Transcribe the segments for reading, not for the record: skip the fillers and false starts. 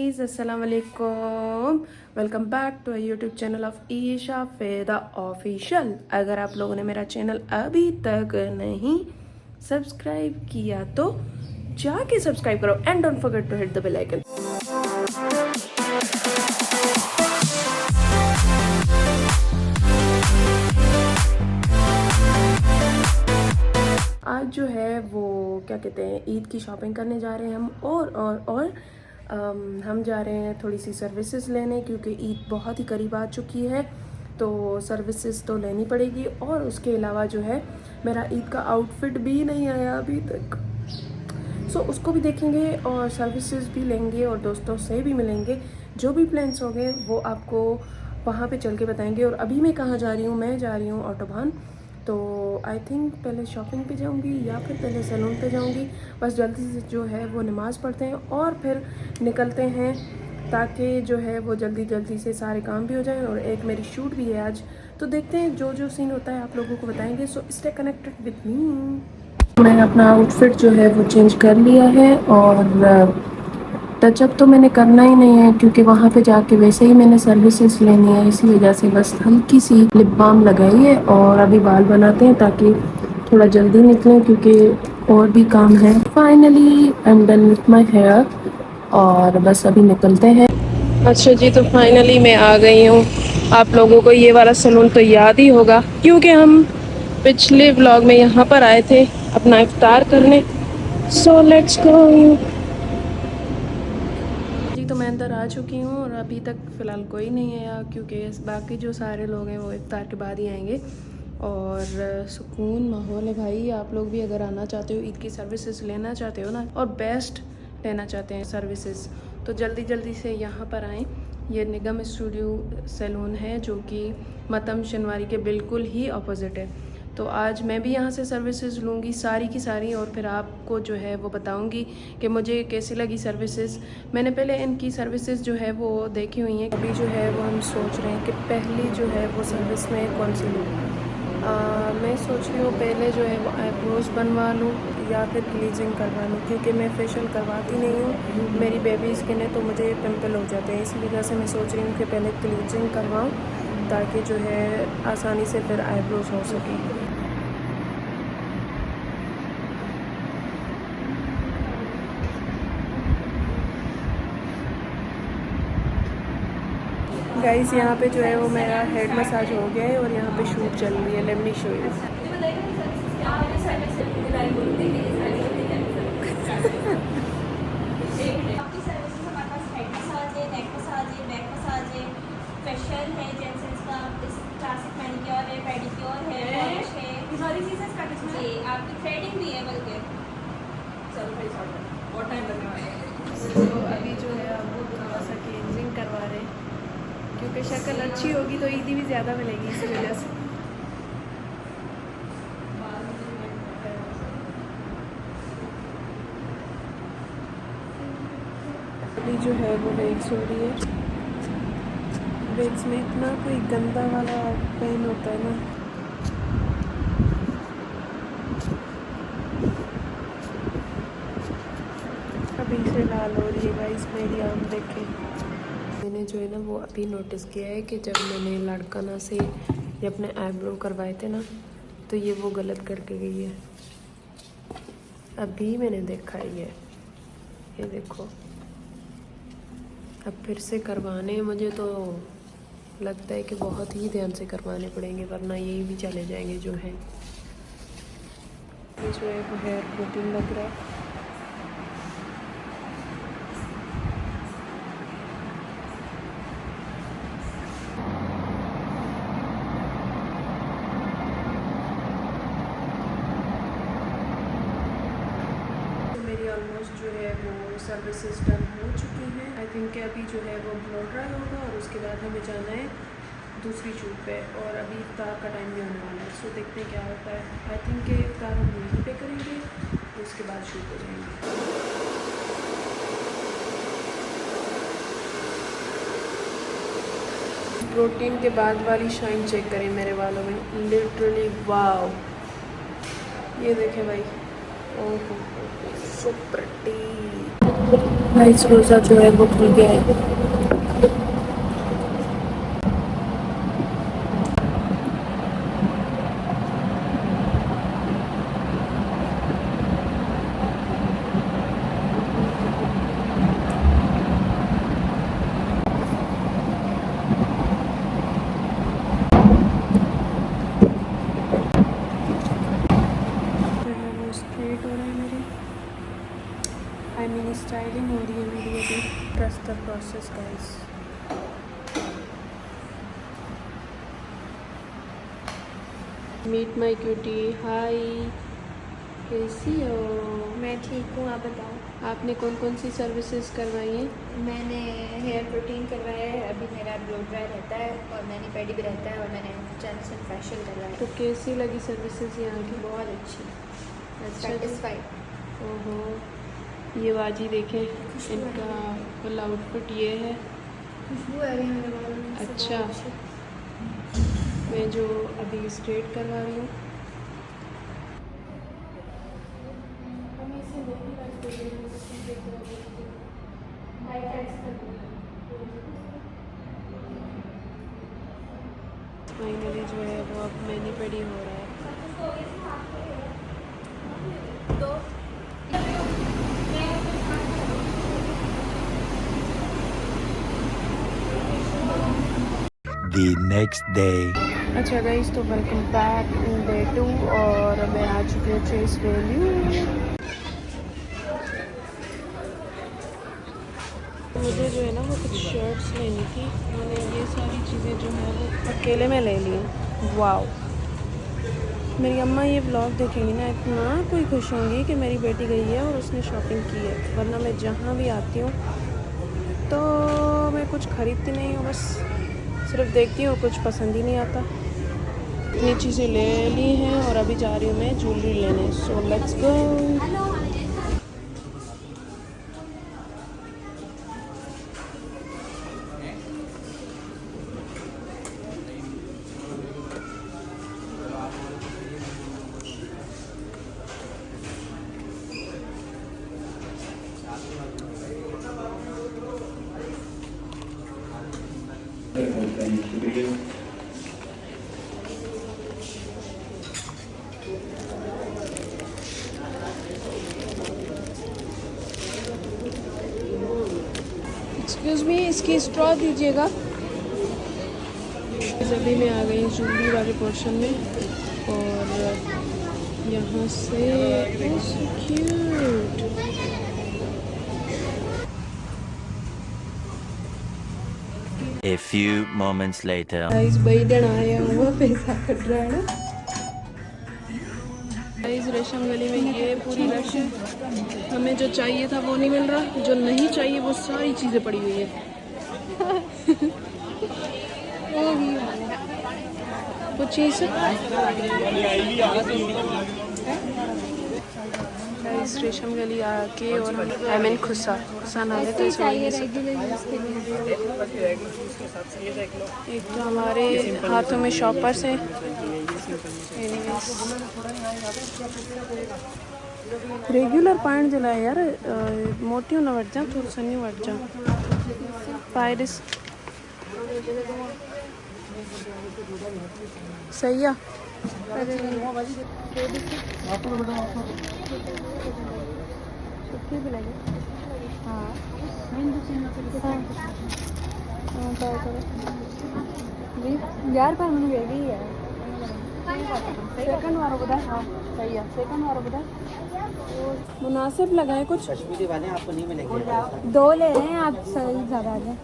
Guys, अस्सलाम वालेकुम। Welcome back to YouTube channel of Isha Feda official. अगर आप लोगों ने मेरा चैनल अभी तक नहीं सब्सक्राइब किया तो जाके सब्सक्राइब करो and don't forget to hit the bell icon. आज जो है वो क्या कहते हैं, ईद की शॉपिंग करने जा रहे हैं हम और हम जा रहे हैं थोड़ी सी सर्विसेज लेने, क्योंकि ईद बहुत ही करीब आ चुकी है तो सर्विसेज तो लेनी पड़ेगी। और उसके अलावा जो है मेरा ईद का आउटफिट भी नहीं आया अभी तक, सो उसको भी देखेंगे और सर्विसेज भी लेंगे और दोस्तों से भी मिलेंगे। जो भी प्लान्स हो गए वो आपको वहाँ पे चल के बताएंगे। और अभी मैं कहाँ जा रही हूँ, मैं जा रही हूँ ऑटोबान। तो आई थिंक पहले शॉपिंग पे जाऊंगी या फिर पहले सैलून पे जाऊंगी। बस जल्दी से जो है वो नमाज़ पढ़ते हैं और फिर निकलते हैं, ताकि जो है वो जल्दी जल्दी से सारे काम भी हो जाएं। और एक मेरी शूट भी है आज, तो देखते हैं जो जो सीन होता है आप लोगों को बताएंगे। So stay connected with me. मैंने अपना आउटफिट जो है वो चेंज कर लिया है और टचअप तो मैंने करना ही नहीं है, क्योंकि वहाँ पे जाके वैसे ही मैंने सर्विसेज लेनी है। इसी वजह से बस हल्की सी लिप बाम लगाई है और अभी बाल बनाते हैं ताकि थोड़ा जल्दी निकलें, क्योंकि और भी काम है। Finally I am done with my hair और बस अभी निकलते हैं। अच्छा जी, तो फाइनली मैं आ गई हूँ। आप लोगों को ये वाला सैलून तो याद ही होगा, क्योंकि हम पिछले व्लॉग में यहाँ पर आए थे अपना इफ्तार करने। सो लेट्स गो जी। तो मैं अंदर आ चुकी हूँ और अभी तक फ़िलहाल कोई नहीं आया, क्योंकि बाकी जो सारे लोग हैं वो इफ्तार के बाद ही आएंगे। और सुकून माहौल है भाई। आप लोग भी अगर आना चाहते हो, ईद की सर्विसेज लेना चाहते हो ना, और बेस्ट लेना चाहते हैं सर्विसेज, तो जल्दी जल्दी से यहाँ पर आएँ। ये निगम स्टूडियो सैलून है जो कि मतम शनवारी के बिल्कुल ही अपोजिट है। तो आज मैं भी यहाँ से सर्विसेज लूँगी सारी की सारी, और फिर आपको जो है वो बताऊँगी कि मुझे कैसी लगी सर्विसेज। मैंने पहले इनकी सर्विसेज जो है वो देखी हुई हैं। अभी जो है वो हम सोच रहे हैं कि पहली जो है वो सर्विस में कौन सी लूँ। मैं सोच रही हूँ पहले जो है वो आईब्रोज बनवा लूँ या फिर ब्लीचिंग करवा लूँ, क्योंकि मैं फेशियल करवाती नहीं हूँ। मेरी बेबी स्किन है तो मुझे पिंपल हो जाते हैं, इसी वजह से मैं सोच रही हूँ कि पहले ब्लीचिंग करवाऊँ, ताकि जो है आसानी से फिर आईब्रोज हो सके। गाइस, यहाँ पे जो है वो मेरा हेड मसाज हो गया है और यहाँ पे शूट चल रही है। Let me show you. Facial है, जेंट्स का क्लासिक मैनिक्योर है, पेडिक्योर है, पॉलिश है, सारी चीजें पैकेज में जी। आपकी थ्रेडिंग भी है बल्कि। चलो भाई सॉरी, बहुत टाइम लगने वाला है। तो अभी जो है अब वो थोड़ा सा क्लींजिंग करवा रहे हैं, क्योंकि शक्ल अच्छी होगी तो ईदी भी ज़्यादा मिलेगी, इसी वजह से। अभी जो है वो वेक्स हो रही है। वेक्स में इतना कोई गंदा वाला पेन होता है ना। अभी से लाल हो रही है गाइस मेरी आँख देखें। मैंने जो है ना वो अभी नोटिस किया है कि जब मैंने लड़काना से ये अपने आईब्रो करवाए थे ना, तो ये वो गलत करके गई है। अभी मैंने देखा है ये देखो। अब फिर से करवाने हैं मुझे, तो लगता है कि बहुत ही ध्यान से करवाने पड़ेंगे, वरना यही भी चले जाएंगे जो है। ये जो है वो हेयर प्रोटीन लग रहा है। मेरी ऑलमोस्ट जो है वो सर्विसेज डन हो चुकी हैं। आई थिंक कि अभी जो है वो ब्लो ड्राई होगा और उसके बाद हमें जाना है दूसरी शूट पे, और अभी इफ्तार का टाइम भी होने वाला है। सो देखते हैं क्या होता है। आई थिंक कि इफ्तार हम यहीं पे करेंगे, उसके बाद शूट हो जाएंगे। प्रोटीन के बाद वाली शाइन चेक करें मेरे बालों में, लिटरली वाओ। ये देखें भाई, ओह सो प्रिटी। गाइस रोज़ा जो है वो खुल गया है। स्ट्रेट हो रहा है मेरे, आई मीन स्टाइलिंग हो रही है मेरी अभी। Trust the process guys. Meet my cutie, hi कैसी हो? मैं ठीक हूँ, आप बताओ। आपने कौन कौन सी सर्विसेज करवाई हैं? मैंने हेयर प्रोटीन करवाया है, अभी मेरा ब्लो ड्राई रहता है और मैंने पेडी भी रहता है, और मैंने जेंसन फेशियल करवाया है। तो कैसी लगी सर्विसेज यहाँ की? बहुत अच्छी, अच्छा। सेटिस्फाइड। ओहो, ये बाजी देखें, इनका फुल आउटफिट ये है। खुशबू आ रही है मेरे बालों में। अच्छा, मैं जो अभी स्ट्रेट करवा रही हूँ। फाइनली जो है वो अब मैनी पेडी हो रहा है। The next day. अच्छा गाइस, तो वेलकम बैक इन डे 2 और मैं आ चुकी हूँ चेस वैल्यू। मुझे जो है ना वो कुछ शर्ट्स लेनी थी, मैंने ये सारी चीज़ें जो है वो अकेले में ले ली। वाओ, मेरी अम्मा ये व्लॉग देखेंगी ना, इतना कोई खुश होंगी कि मेरी बेटी गई है और उसने शॉपिंग की है। वरना मैं जहाँ भी आती हूँ तो मैं कुछ ख़रीदती नहीं हूँ, बस सिर्फ देखती हूँ, कुछ पसंद ही नहीं आता। इतनी चीज़ें ले ली हैं और अभी जा रही हूँ मैं ज्वेलरी लेने। So let's go. Excuse me, इसकी स्ट्रॉ दीजिएगा। अभी मैं आ गई ज्वेलरी वाले पोर्शन में और यहाँ से so cute। A few moments later. Guys बैठन आया हुआ पैसा कट रहा है ना। गाइस रेशम गली में ये पूरी रश है, हमें जो चाहिए था वो नहीं मिल रहा, जो नहीं चाहिए वो सारी चीज़ें पड़ी हुई है। कुछ चीज़ गाइस रेशम गली आके और हम आई मीन खुसा नाम है, तो एक तो हमारे हाथों में शॉपर्स हैं। रेगुलर पाण जे लाइ यार मोटियूं न वठिजां, थोरो सनियूं वठिजां। पाइरिस सही आहे। यार पर मैंने वेगी है सेकंड वारो ॿुधाए। हाँ सही आहे, सेकंड वारो ॿुधाए। मुनासिब लगाए कुछ। कश्मीरी वाले आपको नहीं मिलेंगे। दो ले रहे हैं आप, सही लगा दें।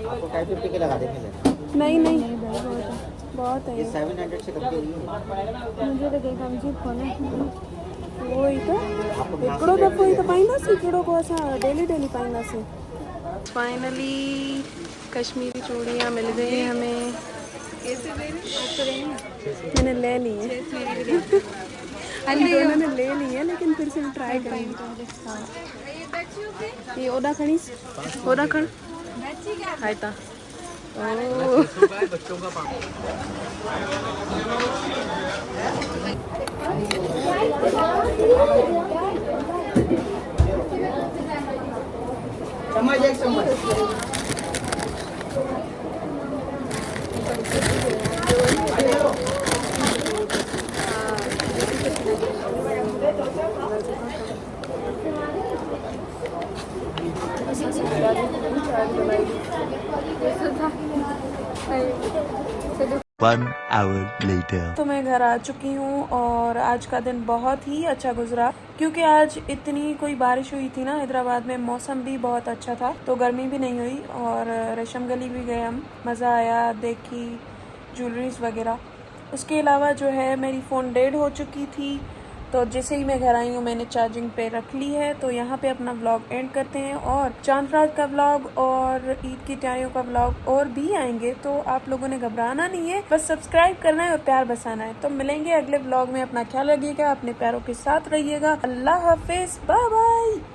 आपको 550 के लगा देंगे। नहीं नहीं बहुत है ये 700 से कम की नहीं है। मुझे तो देखा मुझे फोन उहो ई त हिकिड़ो दफ़ो ई त पाईंदासीं, कहिड़ो को असां डेली पाईंदासीं। फाइनली कश्मीरी चूड़ियाँ मिल गई हमें। मैंने ले ली है, दोनों ने ले ली है, लेकिन फिर से ट्राई करेंगे। ये ओदा खड़ी, ओदा खड़ हाय ता। बच्चों का चम्मच एक चम्मच1 hour later. तो मैं घर आ चुकी हूँ और आज का दिन बहुत ही अच्छा गुजरा क्योंकि आज इतनी कोई बारिश हुई थी ना हैदराबाद में, मौसम भी बहुत अच्छा था तो गर्मी भी नहीं हुई। और रेशम गली भी गए हम, मज़ा आया, देखी ज्वेलरीज वगैरह। उसके अलावा जो है मेरी फ़ोन डेड हो चुकी थी तो जैसे ही मैं घर आई हूँ मैंने चार्जिंग पे रख ली है। तो यहाँ पे अपना व्लॉग एंड करते हैं और चांद रात का व्लॉग और ईद की तैयारियों का व्लॉग और भी आएंगे, तो आप लोगों ने घबराना नहीं है, बस सब्सक्राइब करना है और प्यार बसाना है। तो मिलेंगे अगले व्लॉग में, अपना ख्याल रखिएगा, अपने प्यारों के साथ रहिएगा। अल्लाह हाफिज, बाय बाय।